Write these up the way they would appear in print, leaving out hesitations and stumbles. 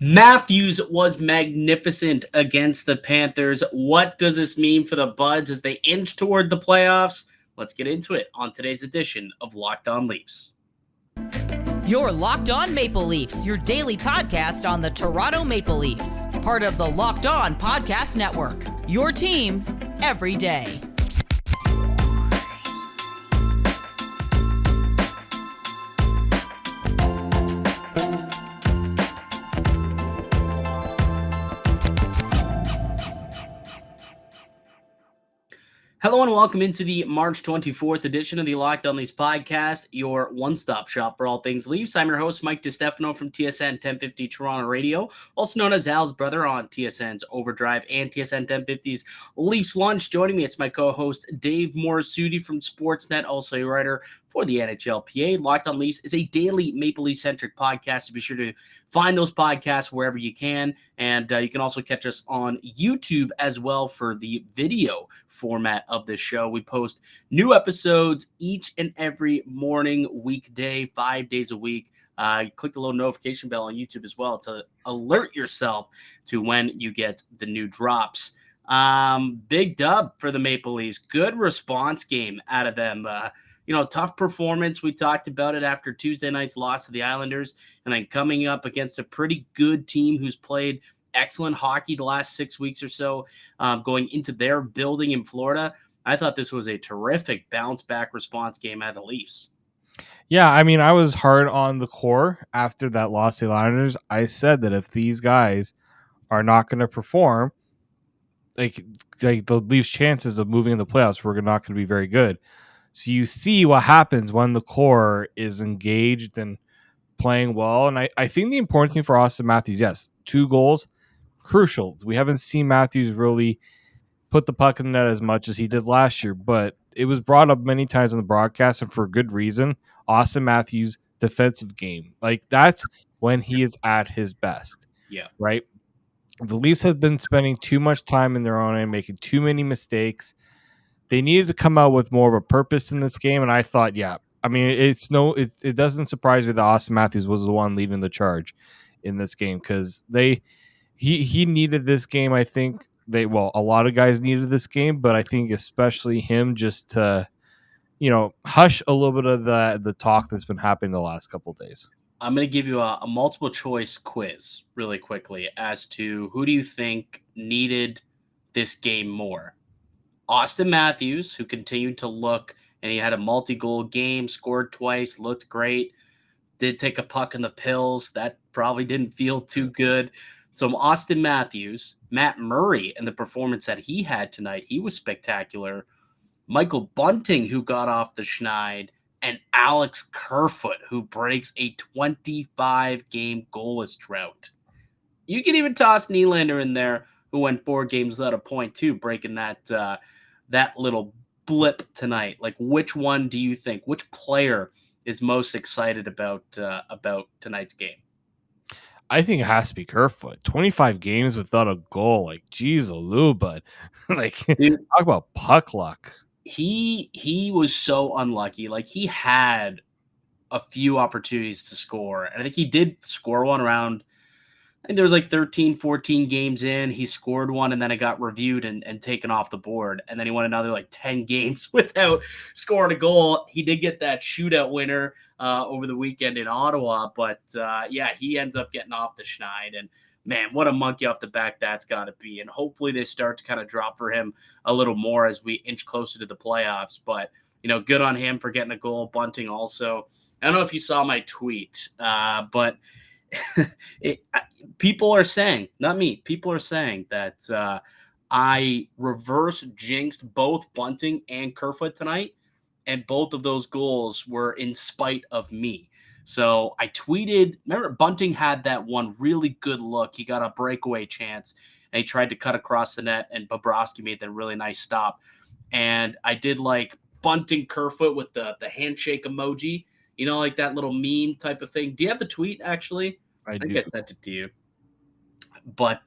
Matthews was magnificent against the Panthers. What does this mean for the Buds as they inch toward the playoffs? Let's get into it on today's edition of Locked On Leafs. You're Locked On Maple Leafs, your daily podcast on the Toronto Maple Leafs. Part of the Locked On Podcast Network, your team every day. Hello and welcome into the March 24th edition of the Locked On Leafs podcast, your one-stop shop for all things Leafs. I'm your host, Mike DiStefano from TSN 1050 Toronto Radio, also known as Al's brother on TSN's Overdrive and TSN 1050's Leafs Lunch. Joining me, it's my co-host, Dave Morassutti from Sportsnet, also a writer for the NHLPA. Locked On Leafs is a daily Maple Leaf-centric podcast, so be sure to find those podcasts wherever you can, and you can also catch us on YouTube as well for the video format of this show. We post new episodes each and every morning, weekday, 5 days a week. Click the little notification bell on YouTube as well to alert yourself to when you get the new drops. Big dub for the Maple Leafs. Good response game out of them. Tough performance. We talked about it after Tuesday night's loss to the Islanders, and then coming up against a pretty good team who's played excellent hockey the last 6 weeks or so, going into their building in Florida. I thought this was a terrific bounce-back response game out of the Leafs. Yeah, I mean, I was hard on the core after that loss to the Islanders. I said that if these guys are not going to perform, like the Leafs' chances of moving in the playoffs were not going to be very good. So you see what happens when the core is engaged and playing well. And I think the important thing for Auston Matthews, yes, 2 goals, crucial. We haven't seen Matthews really put the puck in the net as much as he did last year, but it was brought up many times on the broadcast, and for good reason. Auston Matthews' defensive game, like that's when he is at his best. Yeah. Right. The Leafs have been spending too much time in their own end, making too many mistakes. They needed to come out with more of a purpose in this game, and I thought, yeah, I mean, it doesn't surprise me that Auston Matthews was the one leading the charge in this game, because he needed this game. I think a lot of guys needed this game, but I think especially him, just to hush a little bit of the talk that's been happening the last couple of days. I'm going to give you a multiple choice quiz really quickly as to who do you think needed this game more? Auston Matthews, who continued to look, and he had a multi-goal game, scored twice, looked great, did take a puck in the pills. That probably didn't feel too good. So Auston Matthews, Matt Murray, and the performance that he had tonight, he was spectacular. Michael Bunting, who got off the schneid, and Alex Kerfoot, who breaks a 25-game goalless drought. You can even toss Nylander in there, who went 4 games without a point too, breaking that little blip tonight. Like, which one do you think? Which player is most excited about tonight's game? I think it has to be Kerfoot. 25 games without a goal. Like, geez, bud. Like, dude, talk about puck luck. He was so unlucky. Like, he had a few opportunities to score, and I think he did score one around, I think there was like 13, 14 games in. He scored one, and then it got reviewed and taken off the board. And then he won another like 10 games without scoring a goal. He did get that shootout winner over the weekend in Ottawa. But, he ends up getting off the schneid. And, man, what a monkey off the back that's got to be. And hopefully they start to kind of drop for him a little more as we inch closer to the playoffs. But, good on him for getting a goal. Bunting also. I don't know if you saw my tweet, but – people are saying, not me, people are saying that I reverse jinxed both Bunting and Kerfoot tonight, and both of those goals were in spite of me. So I tweeted, remember Bunting had that one really good look. He got a breakaway chance, and he tried to cut across the net, and Bobrovsky made that really nice stop. And I did like Bunting Kerfoot with the handshake emoji. Like that little meme type of thing. Do you have the tweet, actually? I think I sent it to you. But,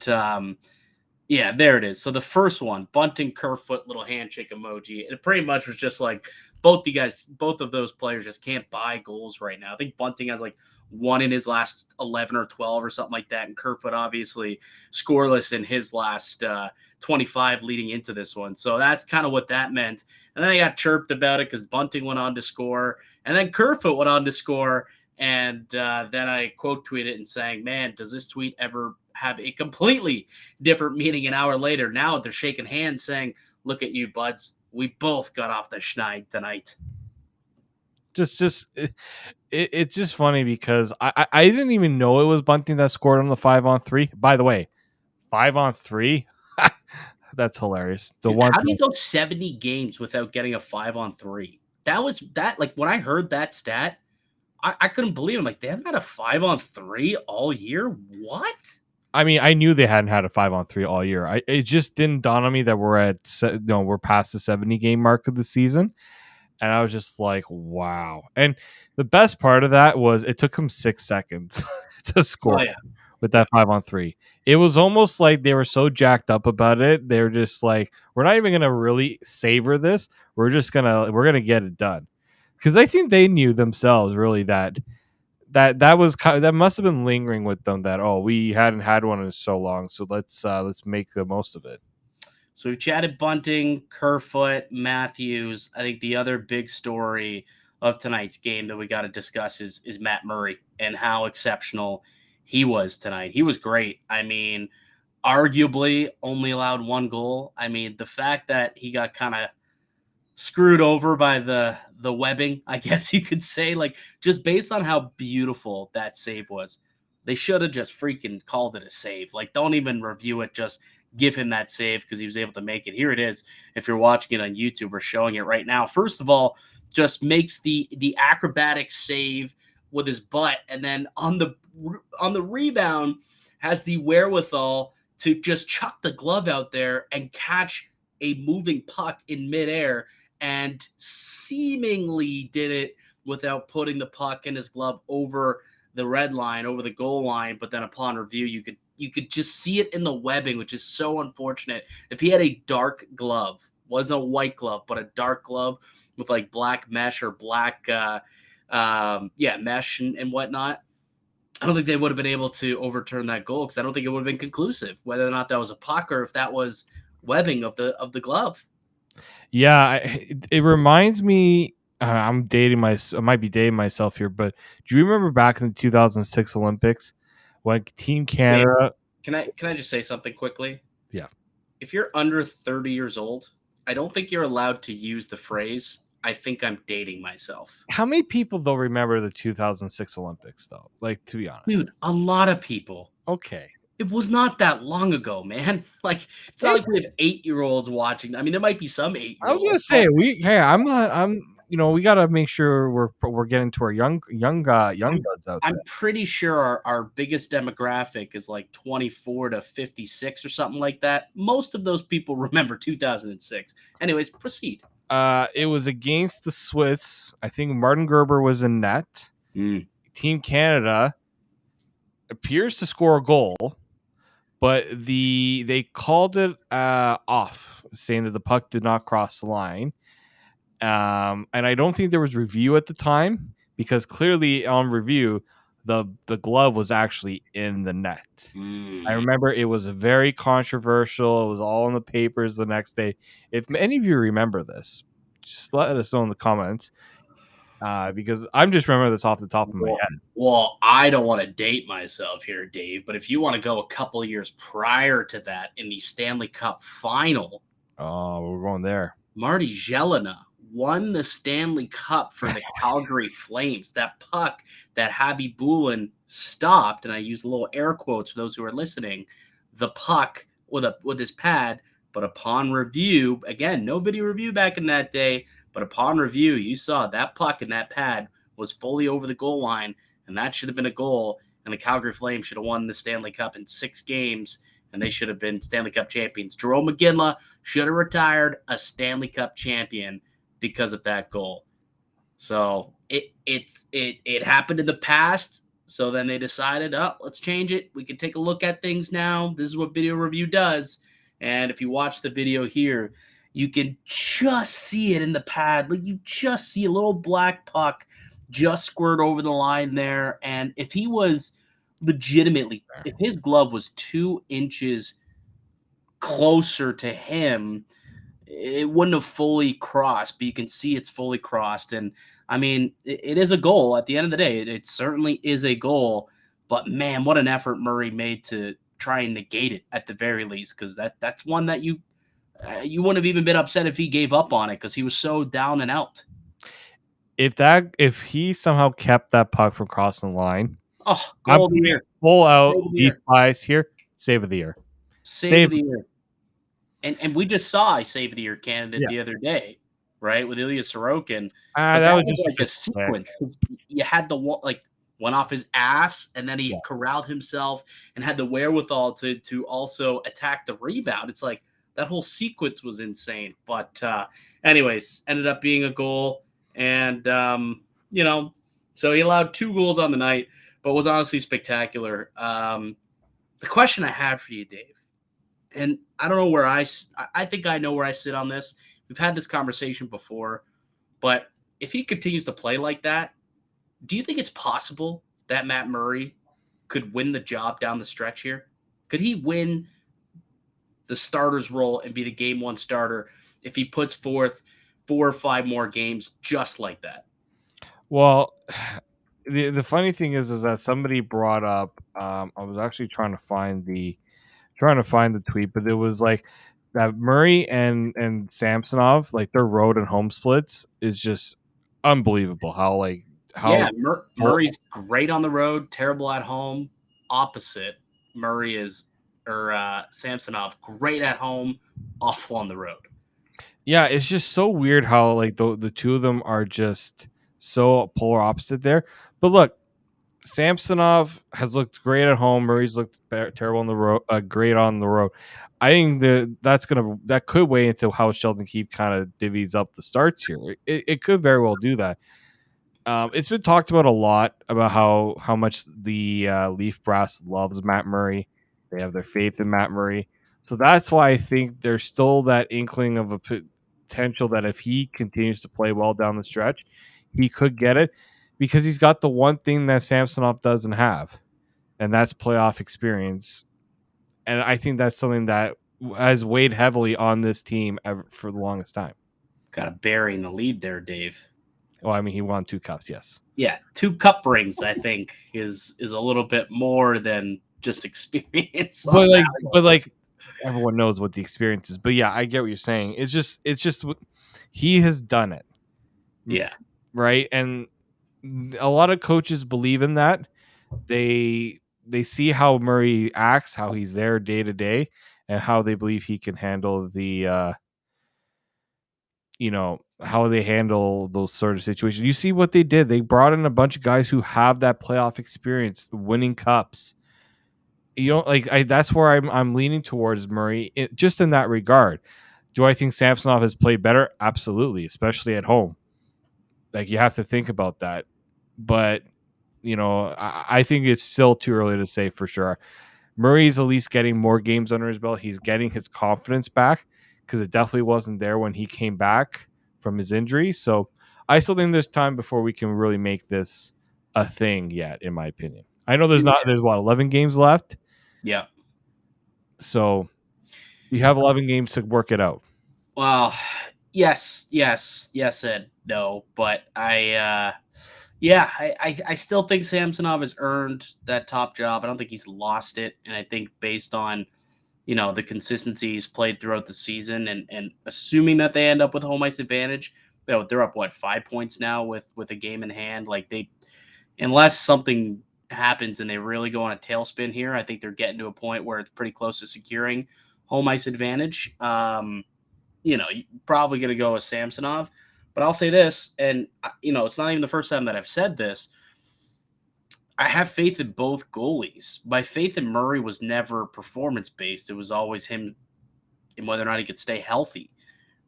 there it is. So the first one, Bunting Kerfoot, little handshake emoji. It pretty much was just like both of those players just can't buy goals right now. I think Bunting has like won in his last 11 or 12 or something like that. And Kerfoot obviously scoreless in his last 25 leading into this one. So that's kind of what that meant. And then I got chirped about it because Bunting went on to score, and then Kerfoot went on to score. And then I quote tweeted and saying, man, does this tweet ever have a completely different meaning an hour later? Now they're shaking hands saying, look at you, buds. We both got off the schneid tonight. It's just funny because I didn't even know it was Bunting that scored on the 5-on-3. By the way, 5-on-3, that's hilarious. Dude, how do you go 70 games without getting a 5-on-3? That like when I heard that stat, I couldn't believe it. I'm like, they haven't had a 5-on-3 all year. What? I mean, I knew they hadn't had a 5-on-3 all year. It just didn't dawn on me that we're past the 70 game mark of the season. And I was just like, wow. And the best part of that was it took them 6 seconds to score with that 5-on-3. It was almost like they were so jacked up about it. They were just like, we're not even going to really savor this. We're going to get it done. Because I think they knew themselves really that must have been lingering with them that, we hadn't had one in so long. So let's make the most of it. So we've chatted Bunting, Kerfoot, Matthews. I think the other big story of tonight's game that we got to discuss is Matt Murray and how exceptional he was tonight. He was great. I mean, arguably only allowed one goal. I mean, the fact that he got kind of screwed over by the webbing, I guess you could say, like just based on how beautiful that save was, they should have just freaking called it a save. Like, don't even review it. Just give him that save because he was able to make it. Here it is. If you're watching it on YouTube, we're showing it right now. First of all, just makes the acrobatic save with his butt, and then on the rebound has the wherewithal to just chuck the glove out there and catch a moving puck in midair, and seemingly did it without putting the puck in his glove over the red line, over the goal line. But then upon review, you could just see it in the webbing, which is so unfortunate. If he had a dark glove, wasn't a white glove, but a dark glove with like black mesh or black mesh and whatnot, I don't think they would have been able to overturn that goal, because I don't think it would have been conclusive whether or not that was a puck or if that was webbing of the glove. Yeah, it reminds me. I might be dating myself here, but do you remember back in the 2006 Olympics when Team Canada? Can I just say something quickly? Yeah. If you're under 30 years old, I don't think you're allowed to use the phrase, I think I'm dating myself. How many people though remember the 2006 Olympics though? Like, to be honest, dude, a lot of people. Okay. It was not that long ago, man. Like, it's not like we have 8-year-olds watching. I mean, there might be some 8-year-olds. I was gonna say we gotta make sure we're getting to our young buds out there. I'm pretty sure our biggest demographic is like 24 to 56 or something like that. Most of those people remember 2006. Anyways, proceed. It was against the Swiss. I think Martin Gerber was in net. Team Canada appears to score a goal, but they called it off, saying that the puck did not cross the line. And I don't think there was review at the time, because clearly on review, the glove was actually in the net. I remember it was very controversial. It was all in the papers the next day. If any of you remember this, just let us know in the comments, because I'm just remembering this off the top of my head. Well, I don't want to date myself here, Dave, but if you want to go a couple of years prior to that, in the Stanley Cup final, we're going there. Marty Jelena won the Stanley Cup for the Calgary Flames. That puck that Habib Bulin stopped, and I use little air quotes for those who are listening, the puck with his pad, but upon review, again, no video review back in that day, but upon review, you saw that puck and that pad was fully over the goal line, and that should have been a goal, and the Calgary Flames should have won the Stanley Cup in 6 games, and they should have been Stanley Cup champions. Jarome McGinley should have retired a Stanley Cup champion because of that goal. So it happened in the past. So then they decided, let's change it. We can take a look at things now. This is what video review does. And if you watch the video here, you can just see it in the pad. Like, you just see a little black puck just squirt over the line there. And if he was legitimately, if his glove was 2 inches closer to him, it wouldn't have fully crossed, but you can see it's fully crossed. And I mean, it is a goal at the end of the day. It certainly is a goal, but man, what an effort Murray made to try and negate it at the very least. Cause that's one that you wouldn't have even been upset if he gave up on it, cause he was so down and out. If he somehow kept that puck from crossing the line, Oh, I'm goal of the putting year. full out Save of the deep year. eyes here. Save of the year. Save of the year. And we just saw a save of the year candidate Yeah. the other day, right, with Ilya Sorokin. But That that was was just like a sequence. 'Cause you had the one like went off his ass, and then he Yeah. corralled himself and had the wherewithal to also attack the rebound. It's like that whole sequence was insane. But anyways, ended up being a goal, and so he allowed 2 goals on the night, but was honestly spectacular. The question I have for you, Dave, and I don't know where I think I know where I sit on this. We've had this conversation before, but if he continues to play like that, do you think it's possible that Matt Murray could win the job down the stretch here? Could he win the starter's role and be the game 1 starter if he puts forth 4 or 5 more games just like that? Well, the funny thing is that somebody brought up. I was actually trying to find the tweet, but it was like that Murray and Samsonov, like their road and home splits is just unbelievable. How Yeah, Murray's great on the road, terrible at home. Opposite, Murray is or Samsonov, great at home, awful on the road. Yeah, it's just so weird how like the two of them are just so polar opposite there. But look, Samsonov has looked great at home. Murray's looked terrible on the road, great on the road. I think that could weigh into how Sheldon Keefe kind of divvies up the starts here. It could very well do that. It's been talked about a lot about how much the Leaf brass loves Matt Murray. They have their faith in Matt Murray, so that's why I think there's still that inkling of a potential that if he continues to play well down the stretch, he could get it because he's got the one thing that Samsonov doesn't have, and that's playoff experience. And I think that's something that has weighed heavily on this team for the longest time. Got a burying the lead there, Dave. Well, I mean, he won 2 cups, yes. Yeah, 2 cup rings, I think, is a little bit more than just experience. But like everyone knows what the experience is. But yeah, I get what you're saying. It's just he has done it. Yeah. Right? And a lot of coaches believe in that. They see how Murray acts, how he's there day to day, and how they believe he can handle the how they handle those sort of situations. You see what they did. They brought in a bunch of guys who have that playoff experience, winning cups. That's where I'm leaning towards Murray, just in that regard. Do I think Samsonov has played better? Absolutely, especially at home. Like, you have to think about that. But I think it's still too early to say for sure. Murray's at least getting more games under his belt. He's getting his confidence back because it definitely wasn't there when he came back from his injury. So I still think there's time before we can really make this a thing yet, in my opinion. I know there's 11 games left. Yeah. So you have 11 games to work it out. Well, yes, and no, but I still think Samsonov has earned that top job. I don't think he's lost it, and I think based on the consistency he's played throughout the season, and assuming that they end up with home ice advantage, they're up 5 points now with a game in hand. Like, unless something happens and they really go on a tailspin here, I think they're getting to a point where it's pretty close to securing home ice advantage. You're probably going to go with Samsonov, but I'll say this, and it's not even the first time that I've said this. I have faith in both goalies. My faith in Murray was never performance-based. It was always him and whether or not he could stay healthy,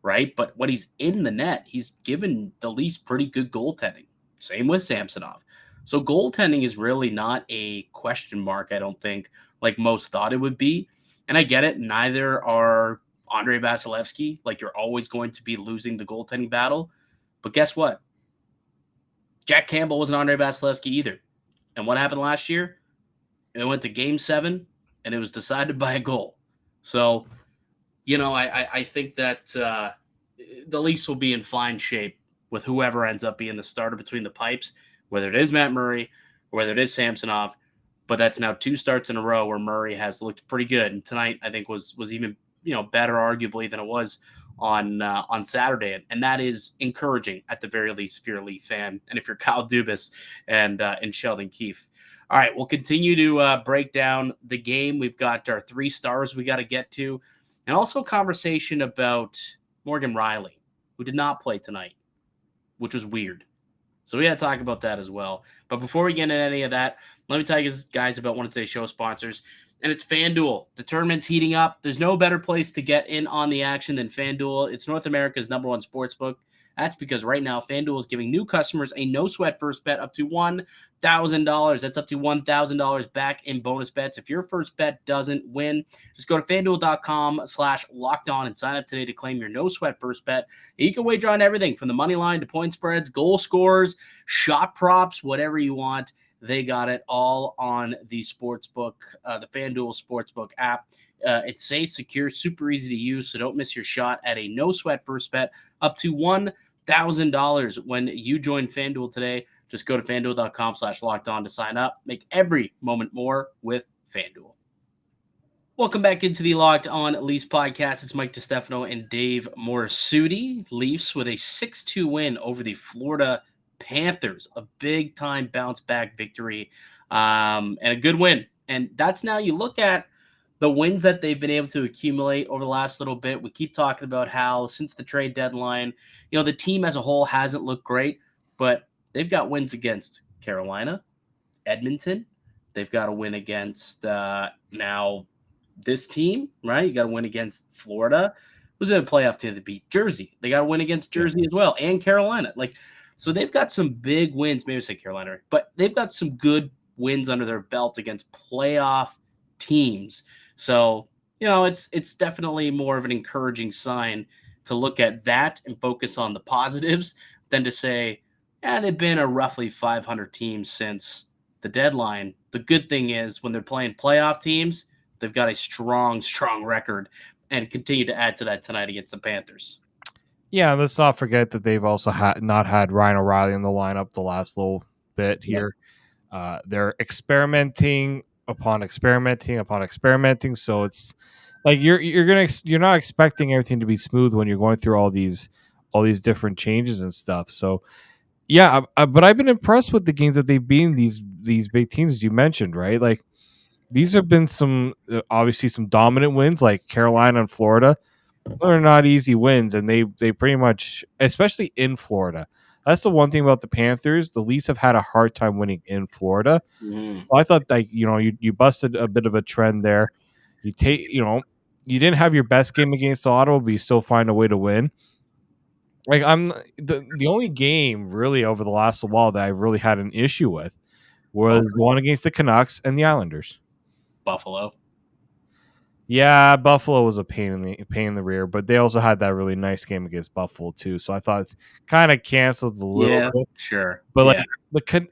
right? But when he's in the net, he's given the Leafs pretty good goaltending. Same with Samsonov. So goaltending is really not a question mark, I don't think, like most thought it would be. And I get it. Neither are Andrei Vasilevsky. Like, you're always going to be losing the goaltending battle. But guess what? Jack Campbell wasn't Andre Vasilevsky either. And what happened last year? It went to Game 7, and it was decided by a goal. So, I think that the Leafs will be in fine shape with whoever ends up being the starter between the pipes, whether it is Matt Murray or whether it is Samsonov. But that's now 2 starts in a row where Murray has looked pretty good. And tonight, I think, was even better arguably than it was on Saturday, and that is encouraging at the very least if you're a Leaf fan and if you're Kyle Dubas and Sheldon Keefe. All right, we'll continue to break down the game. We've got our 3 stars we got to get to, and also a conversation about Morgan Rielly, who did not play tonight, which was weird. So we got to talk about that as well. But before we get into any of that, let me tell you guys about one of today's show sponsors, and it's FanDuel. The tournament's heating up. There's no better place to get in on the action than FanDuel. It's North America's #1 sportsbook. That's because right now FanDuel is giving new customers a no-sweat first bet up to $1,000. That's up to $1,000 back in bonus bets. If your first bet doesn't win, just go to FanDuel.com/lockedon and sign up today to claim your no-sweat first bet. You can wager on everything from the money line to point spreads, goal scores, shot props, whatever you want. They got it all on the sportsbook, the FanDuel Sportsbook app. It's safe, secure, super easy to use, so don't miss your shot at a no-sweat first bet up to $1,000 when you join FanDuel today. Just go to FanDuel.com/lockedon to sign up. Make every moment more with FanDuel. Welcome back into the Locked On Leafs podcast. It's Mike DiStefano and Dave Morassutti. Leafs with a 6-2 win over the Florida Panthers, a big-time bounce-back victory and a good win. And that's now you look at the wins that they've been able to accumulate over the last little bit. We keep talking about how since the trade deadline, the team as a whole hasn't looked great, but they've got wins against Carolina, Edmonton. They've got a win against now this team, right? You got to win against Florida. Who's in a playoff team to beat? Jersey. They got to win against Jersey as well, and Carolina. So they've got some big wins. Maybe I say Carolina, but they've got some good wins under their belt against playoff teams. So, it's definitely more of an encouraging sign to look at that and focus on the positives than to say, they've been a roughly 500 team since the deadline. The good thing is when they're playing playoff teams, they've got a strong, strong record and continue to add to that tonight against the Panthers. Yeah, let's not forget that they've also not had Ryan O'Reilly in the lineup the last little bit here. Yep. They're experimenting upon experimenting. So it's like you're not expecting everything to be smooth when you're going through all these different changes and stuff. So yeah, but I've been impressed with the games that they've been these big teams as you mentioned, right? Like these have been some obviously some dominant wins like Carolina and Florida. They're not easy wins, and they pretty much, especially in Florida. That's the one thing about the Panthers. The Leafs have had a hard time winning in Florida. So I thought that you busted a bit of a trend there. You didn't have your best game against Ottawa, but you still find a way to win. Like I'm the only game really over the last while that I really had an issue with was the one against the Canucks and the Islanders. Buffalo. Yeah, Buffalo was a pain in the rear, but they also had that really nice game against Buffalo too. So I thought it kind of canceled a little bit. Sure. But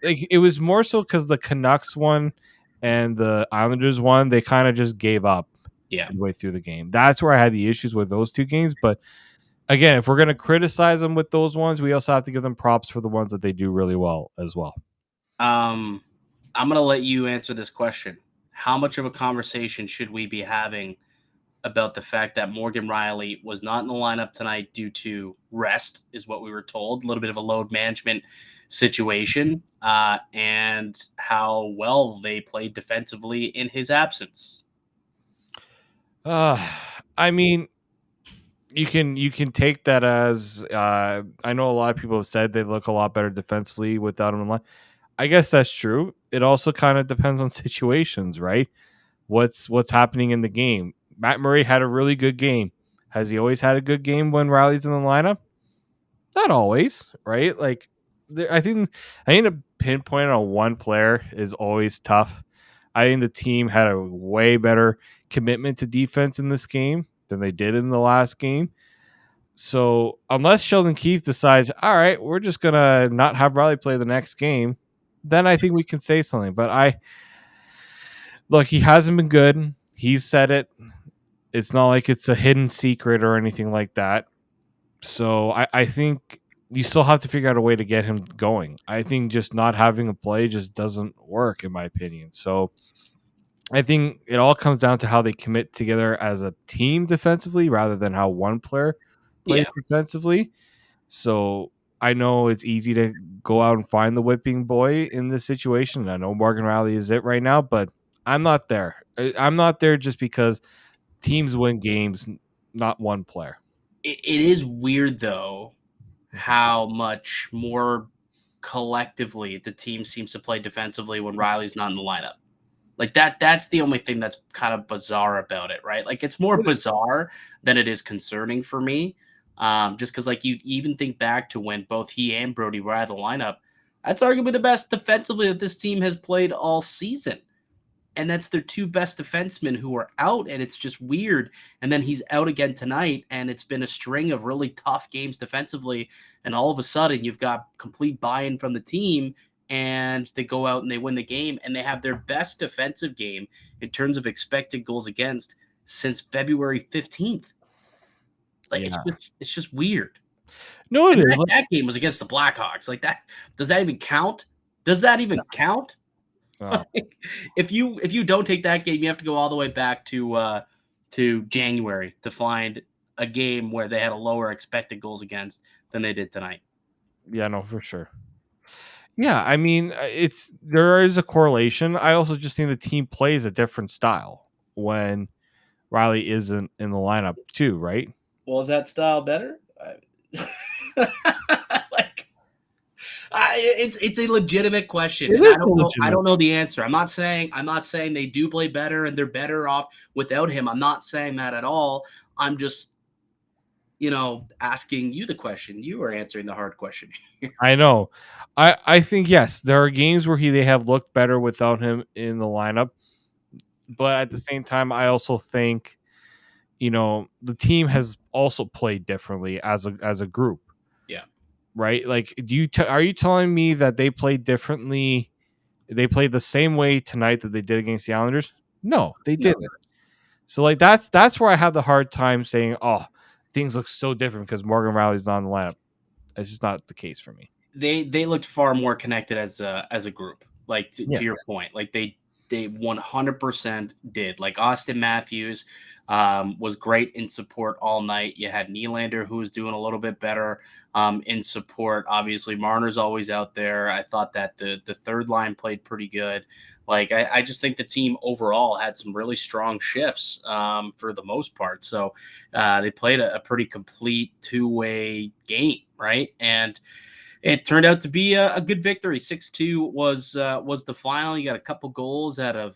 it was more so because the Canucks won and the Islanders won. They kind of just gave up midway through the game. That's where I had the issues with those two games. But again, if we're going to criticize them with those ones, we also have to give them props for the ones that they do really well as well. I'm going to let you answer this question. How much of a conversation should we be having about the fact that Morgan Rielly was not in the lineup tonight due to rest, is what we were told, a little bit of a load management situation, and how well they played defensively in his absence? I mean, you can take that as I know a lot of people have said they look a lot better defensively without him in line. I guess that's true. It also kind of depends on situations, right? What's happening in the game. Matt Murray had a really good game. Has he always had a good game when Rielly's in the lineup? Not always, right? Like I think to pinpoint on one player is always tough. I think the team had a way better commitment to defense in this game than they did in the last game. So unless Sheldon Keefe decides, all right, we're just gonna not have Rielly play the next game, then I think we can say something. But look, he hasn't been good. He's said it. It's not like it's a hidden secret or anything like that. So I think you still have to figure out a way to get him going. I think just not having a play just doesn't work, in my opinion. So I think it all comes down to how they commit together as a team defensively rather than how one player plays Yeah. defensively. So I know it's easy to go out and find the whipping boy in this situation. I know Morgan Rielly is it right now, but I'm not there. I'm not there just because teams win games, not one player. It is weird, though, how much more collectively the team seems to play defensively when Rielly's not in the lineup. Like that's the only thing that's kind of bizarre about it, right? Like it's more bizarre than it is concerning for me. Just because like you even think back to when both he and Brody were out of the lineup, that's arguably the best defensively that this team has played all season. And that's their two best defensemen who are out, and it's just weird. And then he's out again tonight, and it's been a string of really tough games defensively. And all of a sudden, you've got complete buy-in from the team, and they go out and they win the game, and they have their best defensive game in terms of expected goals against since February 15th. Like Yeah. it's just weird. No, it And is. that game was against the Blackhawks. Like that, does that even count? Does that even count? Oh, Like, if you don't take that game, you have to go all the way back to January to find a game where they had a lower expected goals against than they did tonight. yeah, no, for sure. Yeah, I mean, there is a correlation. I also just think the team plays a different style when Rielly isn't in the lineup too, right? Well, is that style better? Like, it's a legitimate question, It and is I legitimate. don't know the answer. I'm not saying they do play better and they're better off without him. I'm not saying that at all. I'm just asking you the question. You are answering the hard question. I know. I think yes, there are games where they have looked better without him in the lineup, but at the same time, I also think the team has also played differently as a group. Yeah. Right? Like, are you telling me that they played differently? They played the same way tonight that they did against the Islanders? No, they No. didn't. So like that's where I have the hard time saying, oh, things look so different because Morgan Rielly's not in the lineup. It's just not the case for me. They looked far more connected as a group. Like to your Yes. point, like they 100% did. Like Auston Matthews was great in support all night. You had Nylander who was doing a little bit better in support. Obviously, Marner's always out there. I thought that the third line played pretty good. Like I just think the team overall had some really strong shifts for the most part. So they played a pretty complete two-way game, right? And it turned out to be a good victory. 6-2 was the final. You got a couple goals out of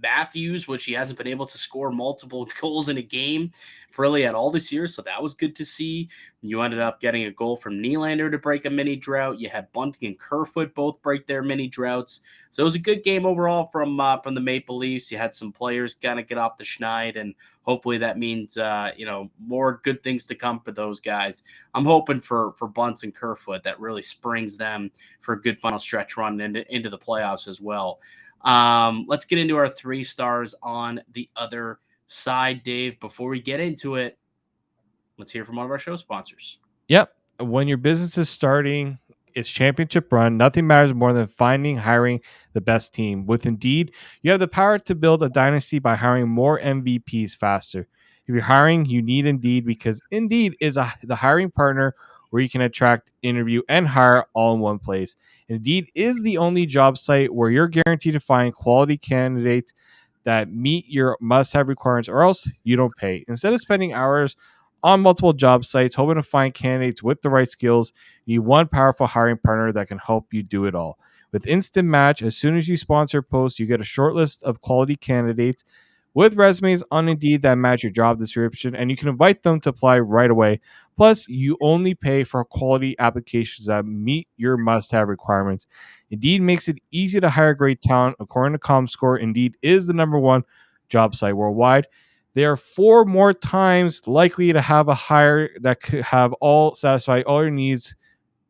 Matthews, which he hasn't been able to score multiple goals in a game really at all this year. So that was good to see. You ended up getting a goal from Nylander to break a mini drought. You had Bunting and Kerfoot both break their mini droughts. So it was a good game overall from the Maple Leafs. You had some players kind of get off the schneid, and hopefully that means more good things to come for those guys. I'm hoping for Bunts and Kerfoot that really springs them for a good final stretch run into the playoffs as well. Let's get into our 3 stars on the other side, Dave. Before we get into it, let's hear from one of our show sponsors. Yep. When your business is starting its championship run, nothing matters more than hiring the best team. With Indeed, you have the power to build a dynasty by hiring more MVPs faster. If you're hiring, you need Indeed because Indeed is the hiring partner where you can attract, interview, and hire all in one place. Indeed is the only job site where you're guaranteed to find quality candidates that meet your must-have requirements, or else you don't pay. Instead of spending hours on multiple job sites hoping to find candidates with the right skills, you need one powerful hiring partner that can help you do it all. With Instant Match, as soon as you sponsor a post, you get a short list of quality candidates with resumes on Indeed that match your job description, and you can invite them to apply right away. Plus, you only pay for quality applications that meet your must-have requirements. Indeed makes it easy to hire great talent. According to ComScore, Indeed is the #1 job site worldwide. They are 4 more times likely to have a hire that could have all satisfy all your needs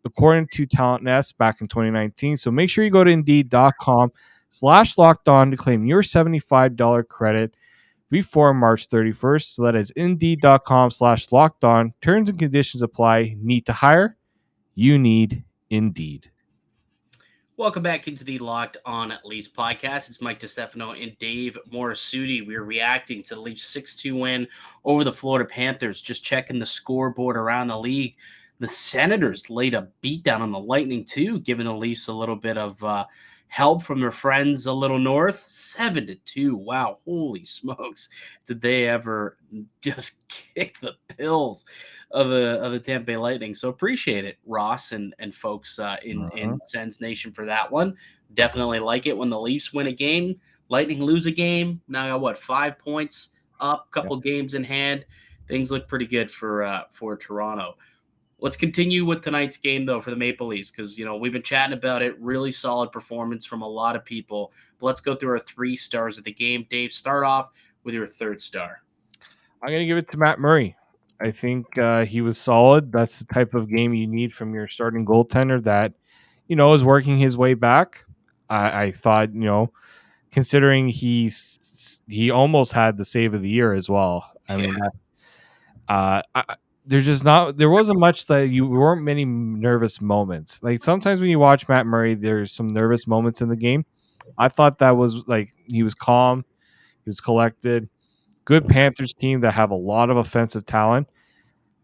according to Talent Nest back in 2019. So make sure you go to Indeed.com/locked on to claim your $75 credit before March 31st. So that is Indeed.com/locked on. Terms and conditions apply. Need to hire? You need Indeed. Welcome back into the Locked On Leafs podcast. It's Mike DiStefano and Dave Morassutti. We're reacting to the Leafs 6-2 win over the Florida Panthers. Just checking the scoreboard around the league. The Senators laid a beatdown on the Lightning too, giving the Leafs a little bit of help from their friends a little north. 7-2. Wow, holy smokes! Did they ever just kick the pills of the Tampa Bay Lightning? So appreciate it, Ross and folks in Sens Nation for that one. Definitely like it when the Leafs win a game, Lightning lose a game. Now I got what, 5 points up, couple games in hand. Things look pretty good for Toronto. Let's continue with tonight's game, though, for the Maple Leafs, because, we've been chatting about it. Really solid performance from a lot of people. But let's go through our 3 stars of the game. Dave, start off with your 3rd star. I'm going to give it to Matt Murray. I think he was solid. That's the type of game you need from your starting goaltender that, is working his way back. I thought, considering he almost had the save of the year as well. I mean, there wasn't much that weren't many nervous moments. Like sometimes when you watch Matt Murray, there's some nervous moments in the game. I thought that was like he was calm, he was collected. Good Panthers team that have a lot of offensive talent.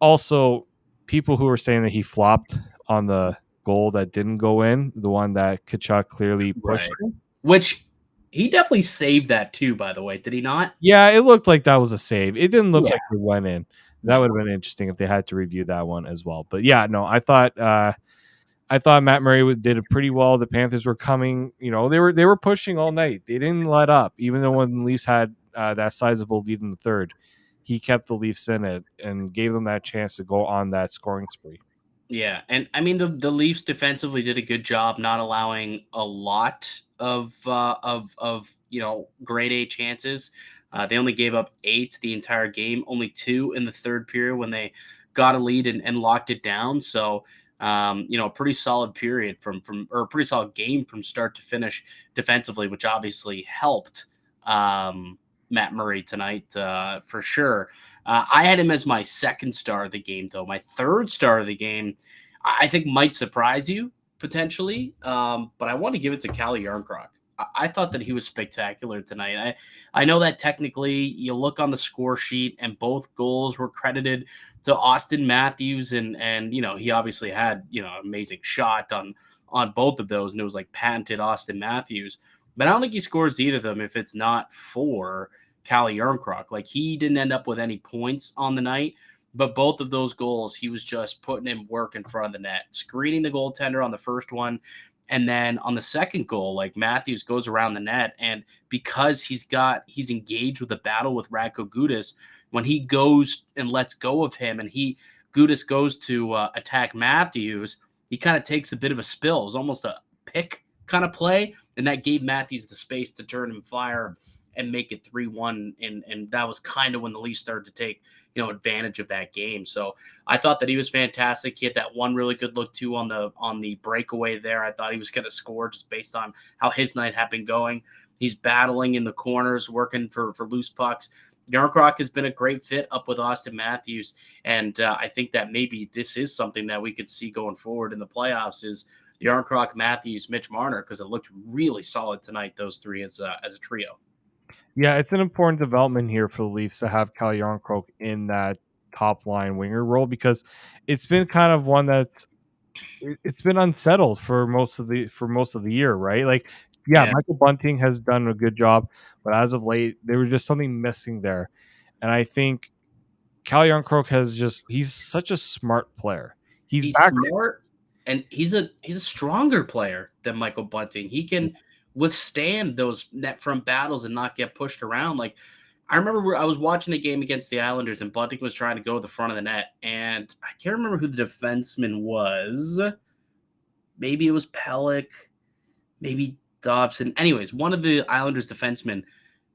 Also, people who were saying that he flopped on the goal that didn't go in, the one that Kachuk clearly pushed him. Which he definitely saved that too, by the way. Did he not? Yeah, it looked like that was a save. It didn't look like it went in. That would have been interesting if they had to review that one as well. But yeah, no, I thought Matt Murray did it pretty well. The Panthers were coming, they were pushing all night. They didn't let up, even though when the Leafs had that sizable lead in the third, he kept the Leafs in it and gave them that chance to go on that scoring spree. Yeah, and I mean the Leafs defensively did a good job not allowing a lot of grade A chances. They only gave up 8 the entire game, only 2 in the third period when they got a lead and locked it down. So a pretty solid period or a pretty solid game from start to finish defensively, which obviously helped Matt Murray tonight for sure. I had him as my 2nd star of the game, though. My 3rd star of the game, I think might surprise you potentially, but I want to give it to Calle Jarnkrok. I thought that he was spectacular tonight. I know that technically you look on the score sheet and both goals were credited to Auston Matthews, and he obviously had amazing shot on both of those, and it was like patented Auston Matthews. But I don't think he scores either of them if it's not for Calle Jarnkrok. Like, he didn't end up with any points on the night, but both of those goals, he was just putting in work in front of the net, screening the goaltender on the first one. And then on the second goal, like, Matthews goes around the net, and because he's engaged with a battle with Radko Gudas, when he goes and lets go of him and Gudas goes to attack Matthews, he kind of takes a bit of a spill. It was almost a pick kind of play, and that gave Matthews the space to turn and fire and make it 3-1, and that was kind of when the Leafs started to take advantage of that game. So I thought that he was fantastic. He had that one really good look too on the breakaway there. I thought he was going to score just based on how his night had been going. He's battling in the corners, working for loose pucks. Jarnkrok has been a great fit up with Auston Matthews, and I think that maybe this is something that we could see going forward in the playoffs is Jarnkrok, Matthews, Mitch Marner, because it looked really solid tonight, those three as a trio. Yeah, it's an important development here for the Leafs to have Calle Jarnkrok in that top line winger role, because it's been kind of one it's been unsettled for most of the year, right? Like, yeah, Michael Bunting has done a good job, but as of late, there was just something missing there. And I think Calle Jarnkrok he's such a smart player. He's smart, and he's a stronger player than Michael Bunting. He can withstand those net front battles and not get pushed around. Like, I remember I was watching the game against the Islanders, and Bunting was trying to go to the front of the net, and I can't remember who the defenseman was. Maybe it was Pellick, maybe Dobson. Anyways, one of the Islanders defensemen,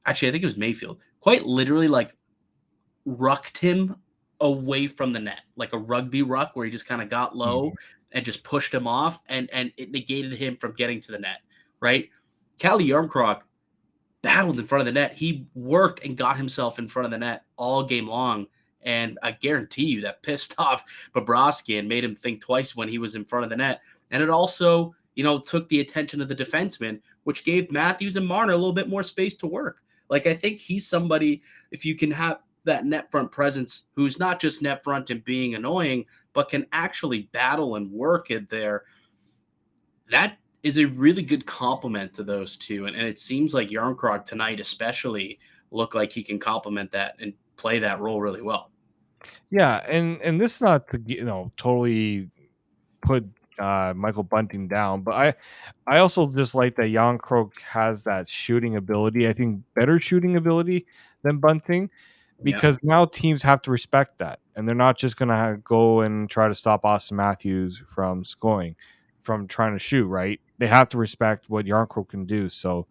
actually, I think it was Mayfield, quite literally, like, rucked him away from the net, like a rugby ruck where he just kind of got low and just pushed him off, and it negated him from getting to the net, right? Calle Jarnkrok battled in front of the net. He worked and got himself in front of the net all game long, and I guarantee you that pissed off Bobrovsky and made him think twice when he was in front of the net. And it also, took the attention of the defenseman, which gave Matthews and Marner a little bit more space to work. Like, I think he's somebody, if you can have that net front presence, who's not just net front and being annoying, but can actually battle and work it there, that is a really good compliment to those two. And it seems like Jarnkrok tonight especially looked like he can complement that and play that role really well. Yeah, and this is not to totally put Michael Bunting down, but I also just like that Jan Krok has that shooting ability. I think better shooting ability than Bunting, Yeah. because now teams have to respect that, and they're not just gonna go and try to stop Auston Matthews from scoring, from trying to shoot. Right? They have to respect what Jan Krok can do. So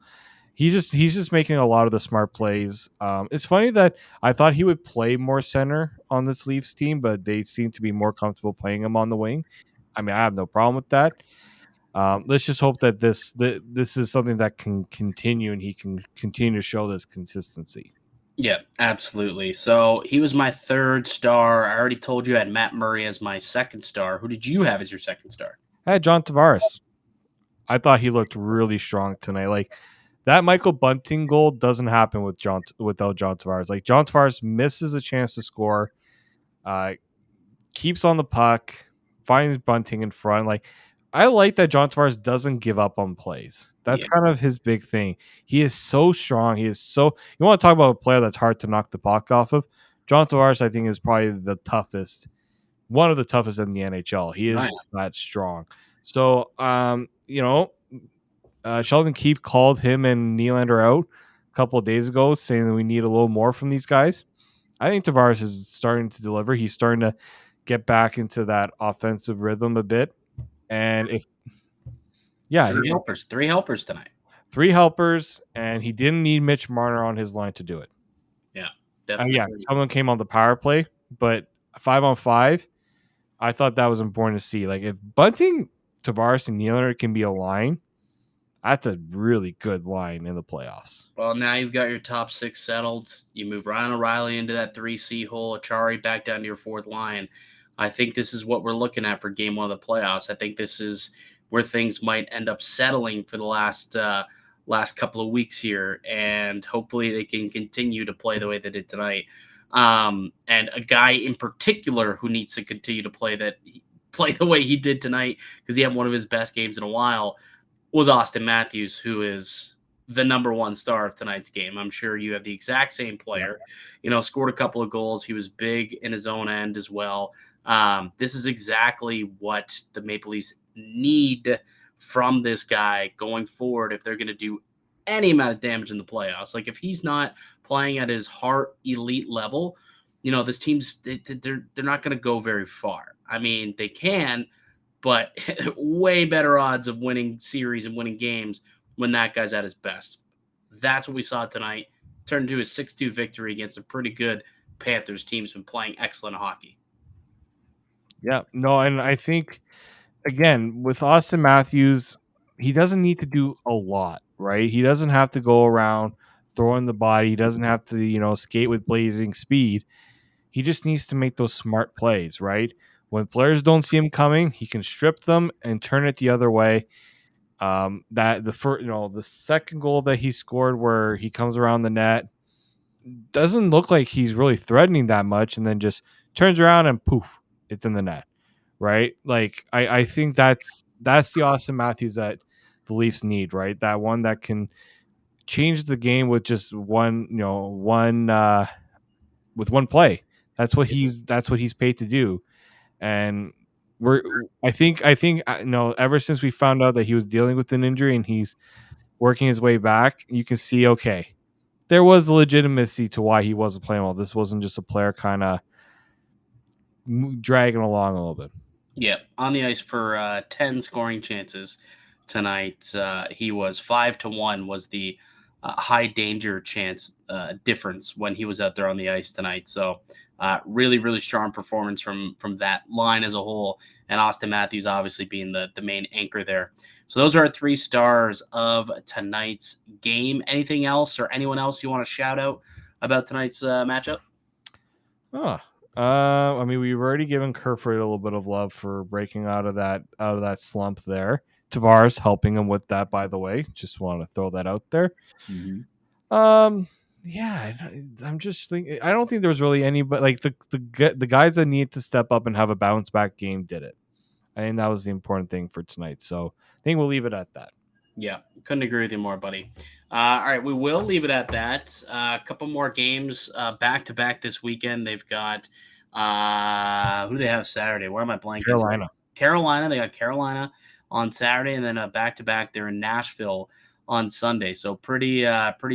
he's just making a lot of the smart plays. It's funny that I thought he would play more center on this Leafs team, but they seem to be more comfortable playing him on the wing. I mean, I have no problem with that. Let's just hope that this is something that can continue, and he can continue to show this consistency. Yeah, absolutely. So he was my third star. I already told you I had Matt Murray as my second star. Who did you have as your second star? I had John Tavares. I thought he looked really strong tonight. Like, that Michael Bunting goal doesn't happen without John Tavares. Like, John Tavares misses a chance to score, keeps on the puck, finds Bunting in front. Like, I like that John Tavares doesn't give up on plays. That's Yeah. kind of his big thing. He is so strong. He is so. You want to talk about a player that's hard to knock the puck off of? John Tavares, I think, is probably the toughest, one of the toughest in the NHL. He is just that strong. So, Sheldon Keefe called him and Nylander out a couple of days ago, saying that we need a little more from these guys. I think Tavares is starting to deliver. He's starting to get back into that offensive rhythm a bit. And Three helpers tonight. 3 helpers, and he didn't need Mitch Marner on his line to do it. Yeah, definitely. Some of them came on the power play, but 5-on-5, I thought that was important to see. Like, if Bunting, Tavares, and Nylander can be a line, that's a really good line in the playoffs. Well, now you've got your top 6 settled. You move Ryan O'Reilly into that 3C hole, Achari back down to your fourth line. I think this is what we're looking at for game 1 of the playoffs. I think this is where things might end up settling for the last couple of weeks here, and hopefully they can continue to play the way they did tonight. And a guy in particular who needs to continue to play the way he did tonight, because he had one of his best games in a while, was Auston Matthews, who is the number 1 star of tonight's game. I'm sure you have the exact same player. Scored a couple of goals. He was big in his own end as well. This is exactly what the Maple Leafs need from this guy going forward if they're going to do any amount of damage in the playoffs. Like, if he's not playing at his heart elite level, this team's they're not going to go very far. I mean, they can, but way better odds of winning series and winning games when that guy's at his best. That's what we saw tonight. Turned into a 6-2 victory against a pretty good Panthers team who's been playing excellent hockey. Yeah, no, and I think, again, with Auston Matthews, he doesn't need to do a lot, right? He doesn't have to go around throwing the body. He doesn't have to, skate with blazing speed. He just needs to make those smart plays, right? When players don't see him coming, he can strip them and turn it the other way. The second goal that he scored, where he comes around the net, doesn't look like he's really threatening that much, and then just turns around and poof, it's in the net, right? Like, I think that's the Auston Matthews that the Leafs need, right? That one that can change the game with just one play. That's what he's paid to do. And I think ever since we found out that he was dealing with an injury and he's working his way back, you can see, okay, there was legitimacy to why he wasn't playing well. This wasn't just a player kind of dragging along a little bit. Yeah, on the ice for 10 scoring chances tonight. He was 5-1 was the high danger chance difference when he was out there on the ice tonight. So really, really strong performance from that line as a whole, and Auston Matthews obviously being the main anchor there. So those are our 3 stars of tonight's game. Anything else or anyone else you want to shout out about tonight's matchup? I mean, we've already given Kerfoot a little bit of love for breaking out of that slump there. Tavares helping him with that, by the way. Just want to throw that out there. Yeah, I'm just thinking. I don't think there was really anybody like the guys that need to step up and have a bounce back game did it. I think that was the important thing for tonight. So I think we'll leave it at that. Yeah, couldn't agree with you more, buddy. All right, we will leave it at that. A couple more games back to back this weekend. They've got who do they have Saturday? Where am I blanking? Carolina. They got Carolina on Saturday, and then back to back they're in Nashville on Sunday. So pretty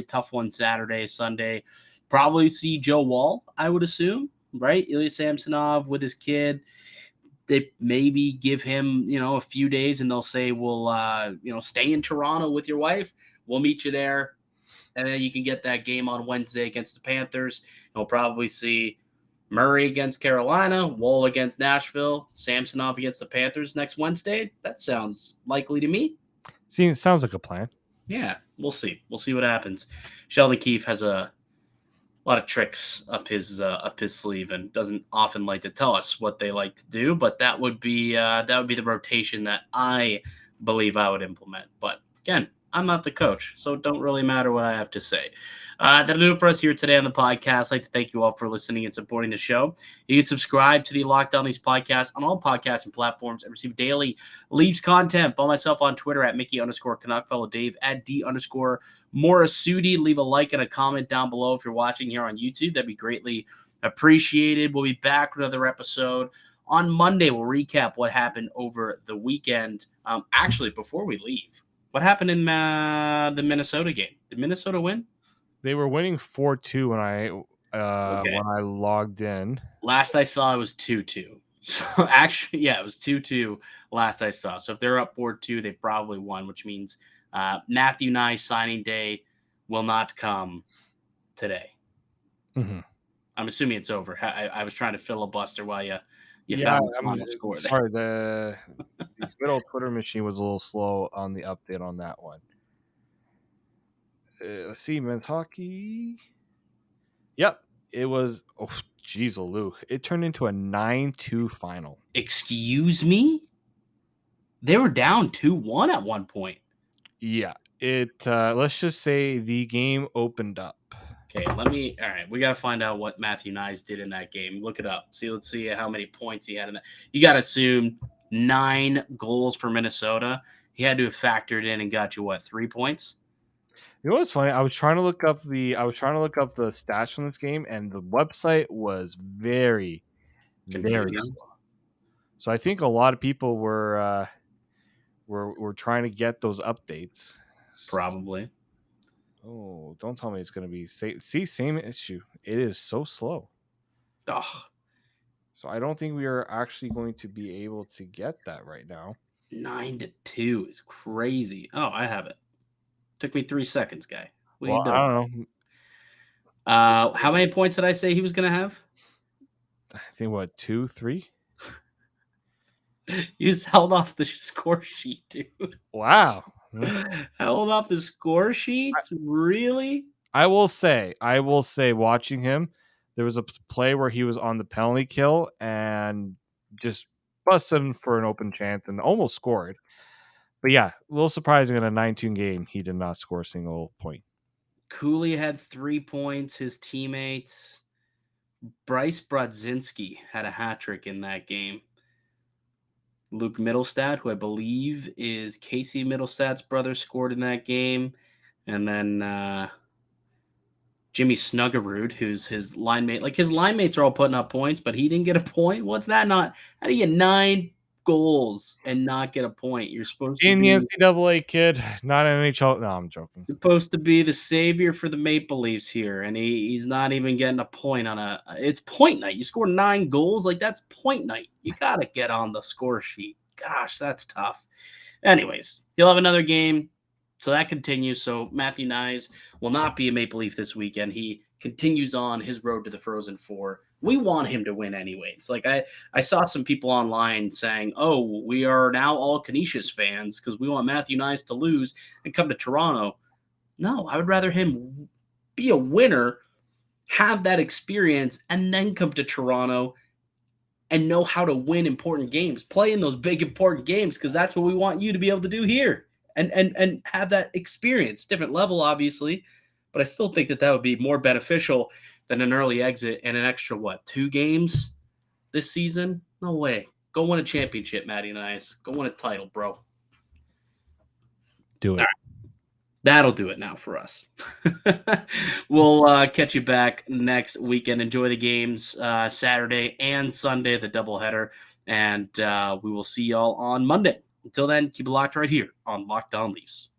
tough one Saturday, Sunday. Probably see Joe Wall, I would assume, right? Ilya Samsonov with his kid. They maybe give him, a few days and they'll say, we'll, stay in Toronto with your wife. We'll meet you there. And then you can get that game on Wednesday against the Panthers. And we'll probably see Murray against Carolina, Wall against Nashville, Samsonov against the Panthers next Wednesday. That sounds likely to me. See, it sounds like a plan. Yeah, we'll see. We'll see what happens. Sheldon Keefe has a lot of tricks up his sleeve and doesn't often like to tell us what they like to do, but that would be the rotation that I believe I would implement. But again, I'm not the coach, so it don't really matter what I have to say. That'll do it for us here today on the podcast. I'd like to thank you all for listening and supporting the show. You can subscribe to the Locked On Leafs podcast on all podcasting platforms and receive daily Leafs content. Follow myself on Twitter at Mickey_Canuck. Follow Dave at D_Morassutti. Leave a like and a comment down below if you're watching here on YouTube. That'd be greatly appreciated. We'll be back with another episode on Monday. We'll recap what happened over the weekend. Actually, before we leave, what happened in the Minnesota game? Did Minnesota win? They were winning 4-2 when I logged in. Last I saw, it was 2-2. So actually, yeah, it was 2-2 last I saw. So if they're up 4-2, they probably won, which means Matthew Nye signing day will not come today. Mm-hmm. I'm assuming it's over. I was trying to filibuster while you found the score. Sorry, the good old Twitter machine was a little slow on the update on that one. Let's see, men's hockey. Yep, it was. Oh, geez, Lou. It turned into a 9-2 final. Excuse me? They were down 2-1 at one point. Yeah, it. Let's just say the game opened up. Okay, all right, we got to find out what Matthew Nyes did in that game. Look it up. Let's see how many points he had in that. You got to assume 9 goals for Minnesota. He had to have factored in and got you, 3 points? You know what's funny? I was trying to look up the stats from this game, and the website was very, very slow. So I think a lot of people were trying to get those updates. Probably. Oh, don't tell me it's going to be same issue. It is so slow. Ugh. So I don't think we are actually going to be able to get that right now. 9-2 is crazy. Oh, I have it. Took me 3 seconds, guy. What are you doing? I don't know. How many points did I say he was going to have? I think 2, 3. You just held off the score sheet, dude. Wow. Held off the score sheets? Really? I will say, watching him, there was a play where he was on the penalty kill and just busted for an open chance and almost scored. But yeah, a little surprising in a 9-2 game, he did not score a single point. Cooley had 3 points. His teammates, Bryce Brodzinski, had a hat trick in that game. Luke Mittelstadt, who I believe is Casey Mittelstadt's brother, scored in that game. And then Jimmy Snuggerud, who's his line mate. Like, his line mates are all putting up points, but he didn't get a point. What's that not? How do you get 9 goals and not get a point? You're supposed to be in the NCAA, kid, not an NHL. No, I'm joking. Supposed to be the savior for the Maple Leafs here, and he's not even getting a point on it's point night. You score 9 goals, like, that's point night. You gotta get on the score sheet. Gosh, that's tough. Anyways, he'll have another game. So that continues. So Matthew Nyes will not be a Maple Leaf this weekend. He continues on his road to the Frozen Four. We want him to win anyways. Like I saw some people online saying, oh, we are now all Canisius fans because we want Matthew Nyes to lose and come to Toronto. No, I would rather him be a winner, have that experience, and then come to Toronto and know how to win important games, play in those big important games, because that's what we want you to be able to do here and have that experience. Different level, obviously, but I still think that would be more beneficial than an early exit and an extra, 2 games this season? No way. Go win a championship, Matty Nyes. Go win a title, bro. Do it. That'll do it now for us. We'll catch you back next weekend. Enjoy the games Saturday and Sunday, the doubleheader, and we will see y'all on Monday. Until then, keep it locked right here on Locked On Leafs.